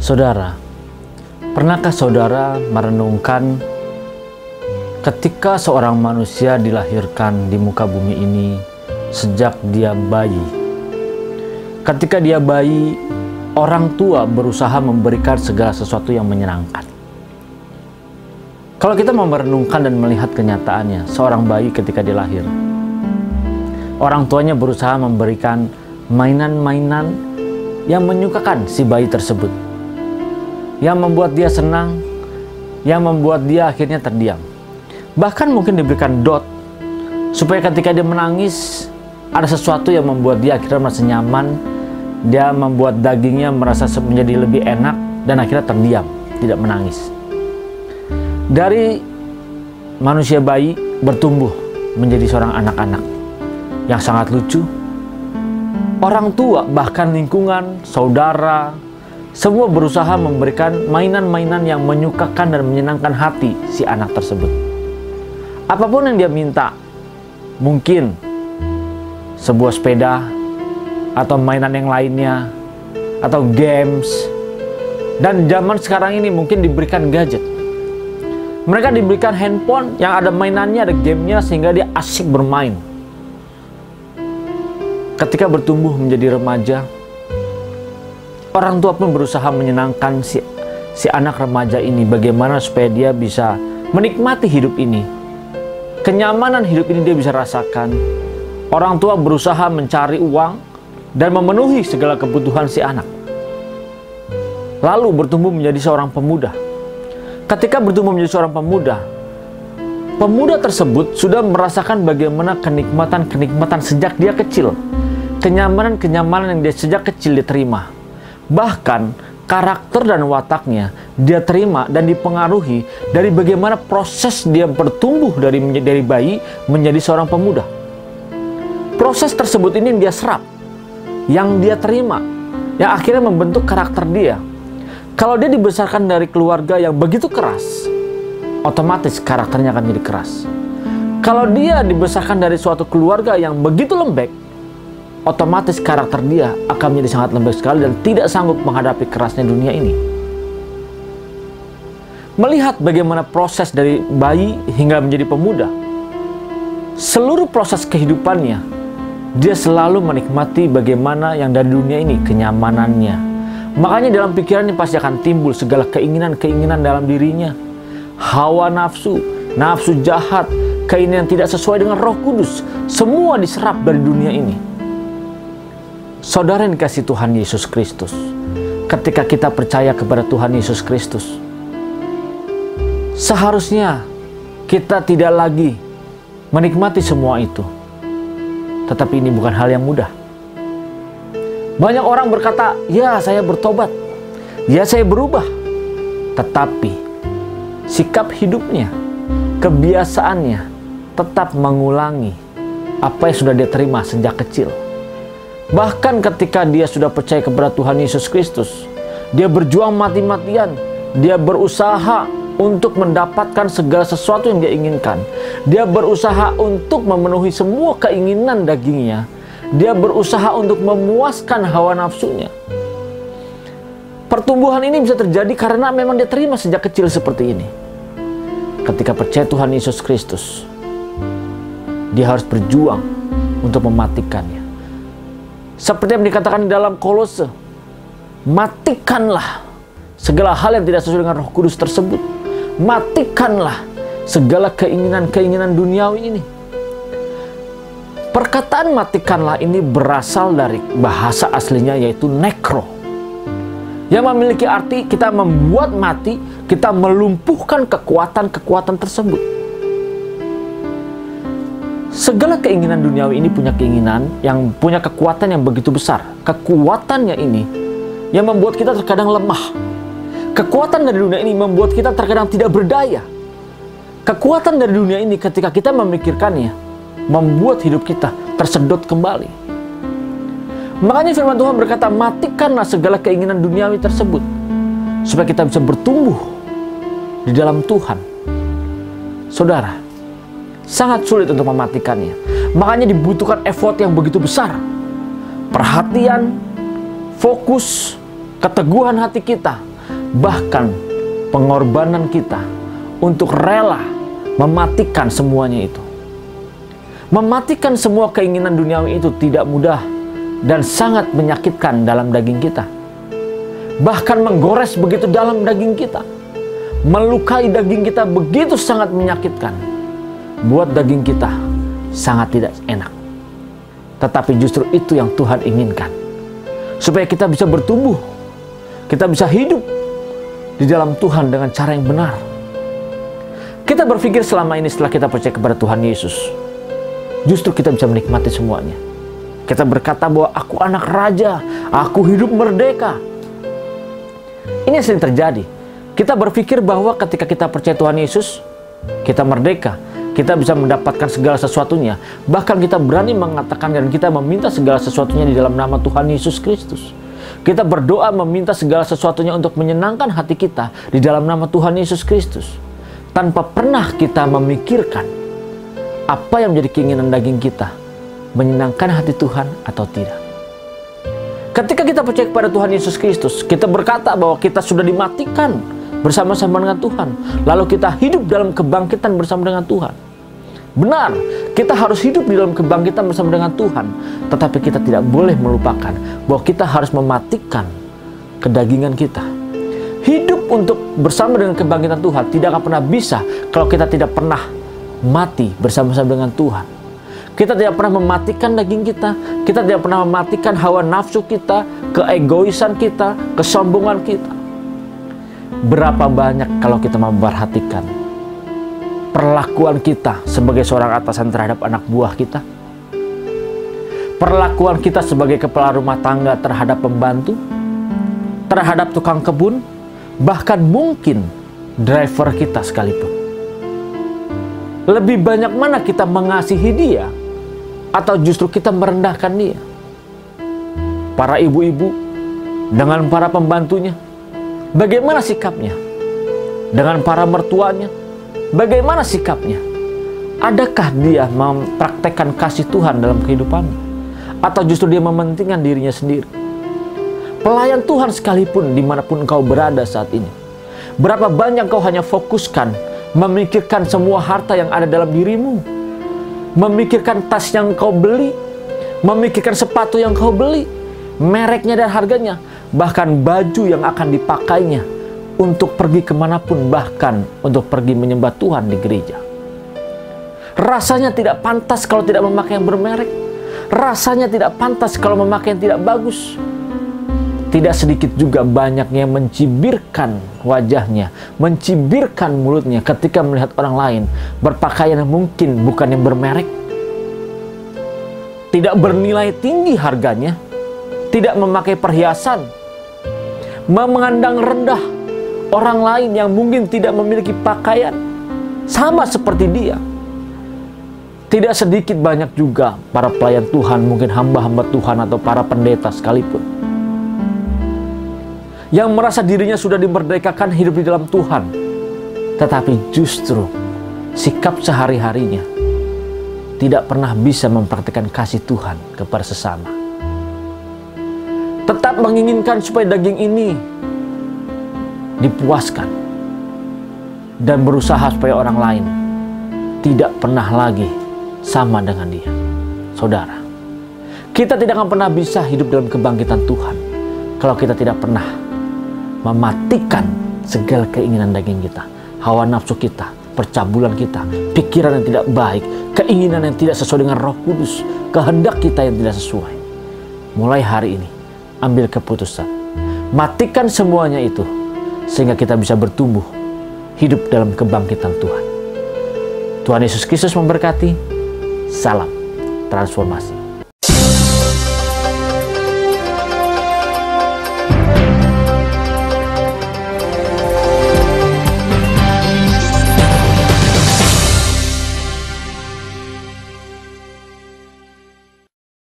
Saudara, pernahkah saudara merenungkan ketika seorang manusia dilahirkan di muka bumi ini sejak dia bayi? Ketika dia bayi, orang tua berusaha memberikan segala sesuatu yang menyenangkan. Kalau kita mau merenungkan dan melihat kenyataannya, seorang bayi ketika dilahir, orang tuanya berusaha memberikan mainan-mainan yang menyukakan si bayi tersebut, yang membuat dia senang, yang membuat dia akhirnya terdiam. Bahkan mungkin diberikan dot, supaya ketika dia menangis, ada sesuatu yang membuat dia akhirnya merasa nyaman, dia membuat dagingnya merasa menjadi lebih enak, dan akhirnya terdiam, tidak menangis. Dari manusia bayi bertumbuh menjadi seorang anak-anak yang sangat lucu. Orang tua, bahkan lingkungan, saudara, semua berusaha memberikan mainan-mainan yang menyukakan dan menyenangkan hati si anak tersebut. Apapun yang dia minta, mungkin sebuah sepeda, atau mainan yang lainnya, atau games. Dan zaman sekarang ini mungkin diberikan gadget. Mereka diberikan handphone yang ada mainannya, ada gamenya, sehingga dia asyik bermain. Ketika bertumbuh menjadi remaja, orang tua pun berusaha menyenangkan si anak remaja ini, bagaimana supaya dia bisa menikmati hidup ini. Kenyamanan hidup ini dia bisa rasakan. Orang tua berusaha mencari uang dan memenuhi segala kebutuhan si anak. Lalu bertumbuh menjadi seorang pemuda. Ketika bertumbuh menjadi seorang pemuda, pemuda tersebut sudah merasakan bagaimana kenikmatan-kenikmatan sejak dia kecil. Kenyamanan-kenyamanan yang dia sejak kecil dia terima. Bahkan karakter dan wataknya dia terima dan dipengaruhi dari bagaimana proses dia bertumbuh dari bayi menjadi seorang pemuda. Proses tersebut ini yang dia serap, yang dia terima, yang akhirnya membentuk karakter dia. Kalau dia dibesarkan dari keluarga yang begitu keras, otomatis karakternya akan jadi keras. Kalau dia dibesarkan dari suatu keluarga yang begitu lembek, otomatis karakter dia akan menjadi sangat lembek sekali dan tidak sanggup menghadapi kerasnya dunia ini. Melihat bagaimana proses dari bayi hingga menjadi pemuda, seluruh proses kehidupannya, dia selalu menikmati bagaimana yang dari dunia ini, kenyamanannya. Makanya dalam pikirannya pasti akan timbul segala keinginan-keinginan dalam dirinya. Hawa nafsu, nafsu jahat, keinginan yang tidak sesuai dengan Roh Kudus, semua diserap dari dunia ini. Saudara yang dikasihi Tuhan Yesus Kristus, ketika kita percaya kepada Tuhan Yesus Kristus, seharusnya kita tidak lagi menikmati semua itu. Tetapi ini bukan hal yang mudah. Banyak orang berkata, ya saya bertobat, ya saya berubah. Tetapi sikap hidupnya, kebiasaannya tetap mengulangi apa yang sudah dia terima sejak kecil. Bahkan ketika dia sudah percaya kepada Tuhan Yesus Kristus, dia berjuang mati-matian, dia berusaha untuk mendapatkan segala sesuatu yang dia inginkan. Dia berusaha untuk memenuhi semua keinginan dagingnya. Dia berusaha untuk memuaskan hawa nafsunya. Pertumbuhan ini bisa terjadi karena memang dia terima sejak kecil seperti ini. Ketika percaya Tuhan Yesus Kristus, dia harus berjuang untuk mematikannya. Seperti yang dikatakan di dalam Kolose, matikanlah segala hal yang tidak sesuai dengan Roh Kudus tersebut. Matikanlah segala keinginan-keinginan duniawi ini. Perkataan matikanlah ini berasal dari bahasa aslinya, yaitu nekro, yang memiliki arti kita membuat mati, kita melumpuhkan kekuatan-kekuatan tersebut. Segala keinginan duniawi ini punya keinginan yang punya kekuatan yang begitu besar. Kekuatannya ini yang membuat kita terkadang lemah. Kekuatan dari dunia ini membuat kita terkadang tidak berdaya. Kekuatan dari dunia ini ketika kita memikirkannya, membuat hidup kita tersedot kembali. Makanya firman Tuhan berkata, matikanlah segala keinginan duniawi tersebut, supaya kita bisa bertumbuh di dalam Tuhan. Saudara, sangat sulit untuk mematikannya. Makanya dibutuhkan effort yang begitu besar. Perhatian, fokus, keteguhan hati kita bahkan pengorbanan kita untuk rela mematikan semuanya itu. Mematikan semua keinginan duniawi itu tidak mudah dan sangat menyakitkan dalam daging kita. Bahkan menggores begitu dalam daging kita, melukai daging kita begitu sangat menyakitkan. Buat daging kita sangat tidak enak. Tetapi justru itu yang Tuhan inginkan, supaya kita bisa bertumbuh, kita bisa hidup di dalam Tuhan dengan cara yang benar. Kita berpikir selama ini setelah kita percaya kepada Tuhan Yesus, justru kita bisa menikmati semuanya. Kita berkata bahwa aku anak raja, aku hidup merdeka. Ini yang sering terjadi. Kita berpikir bahwa ketika kita percaya Tuhan Yesus, kita merdeka, kita bisa mendapatkan segala sesuatunya. Bahkan kita berani mengatakan dan kita meminta segala sesuatunya di dalam nama Tuhan Yesus Kristus. Kita berdoa meminta segala sesuatunya untuk menyenangkan hati kita di dalam nama Tuhan Yesus Kristus, tanpa pernah kita memikirkan apa yang menjadi keinginan daging kita, menyenangkan hati Tuhan atau tidak. Ketika kita percaya kepada Tuhan Yesus Kristus, kita berkata bahwa kita sudah dimatikan bersama-sama dengan Tuhan, lalu kita hidup dalam kebangkitan bersama dengan Tuhan. Benar, kita harus hidup di dalam kebangkitan bersama dengan Tuhan, tetapi kita tidak boleh melupakan bahwa kita harus mematikan kedagingan kita. Hidup untuk bersama dengan kebangkitan Tuhan tidak akan pernah bisa kalau kita tidak pernah mati bersama-sama dengan Tuhan. Kita tidak pernah mematikan daging kita tidak pernah mematikan hawa nafsu kita, keegoisan kita, kesombongan kita. Berapa banyak kalau kita memperhatikan perlakuan kita sebagai seorang atasan terhadap anak buah kita, perlakuan kita sebagai kepala rumah tangga terhadap pembantu, terhadap tukang kebun, bahkan mungkin driver kita sekalipun. Lebih banyak mana kita mengasihi dia atau justru kita merendahkan dia? Para ibu-ibu dengan para pembantunya, bagaimana sikapnya? Dengan para mertuanya, bagaimana sikapnya? Adakah dia mempraktekkan kasih Tuhan dalam kehidupannya? Atau justru dia mementingkan dirinya sendiri? Pelayan Tuhan sekalipun dimanapun engkau berada saat ini, berapa banyak kau hanya fokuskan memikirkan semua harta yang ada dalam dirimu, memikirkan tas yang kau beli, memikirkan sepatu yang kau beli, mereknya dan harganya, bahkan baju yang akan dipakainya untuk pergi kemanapun, bahkan untuk pergi menyembah Tuhan di gereja. Rasanya tidak pantas kalau tidak memakai yang bermerek. Rasanya tidak pantas kalau memakai yang tidak bagus. Tidak sedikit juga banyaknya yang mencibirkan wajahnya, mencibirkan mulutnya ketika melihat orang lain berpakaian yang mungkin bukan yang bermerek, tidak bernilai tinggi harganya, tidak memakai perhiasan, memandang rendah orang lain yang mungkin tidak memiliki pakaian sama seperti dia. Tidak sedikit banyak juga para pelayan Tuhan, mungkin hamba-hamba Tuhan atau para pendeta sekalipun, yang merasa dirinya sudah dimerdekakan hidup di dalam Tuhan, tetapi justru sikap sehari-harinya tidak pernah bisa mempraktikkan kasih Tuhan kepada sesama. Tetap menginginkan supaya daging ini dipuaskan dan berusaha supaya orang lain tidak pernah lagi sama dengan dia. Saudara, kita tidak akan pernah bisa hidup dalam kebangkitan Tuhan kalau kita tidak pernah mematikan segala keinginan daging kita, hawa nafsu kita, percabulan kita, pikiran yang tidak baik, keinginan yang tidak sesuai dengan Roh Kudus, kehendak kita yang tidak sesuai. Mulai hari ini, ambil keputusan, matikan semuanya itu, sehingga kita bisa bertumbuh, hidup dalam kebangkitan Tuhan. Tuhan Yesus Kristus memberkati. Salam transformasi.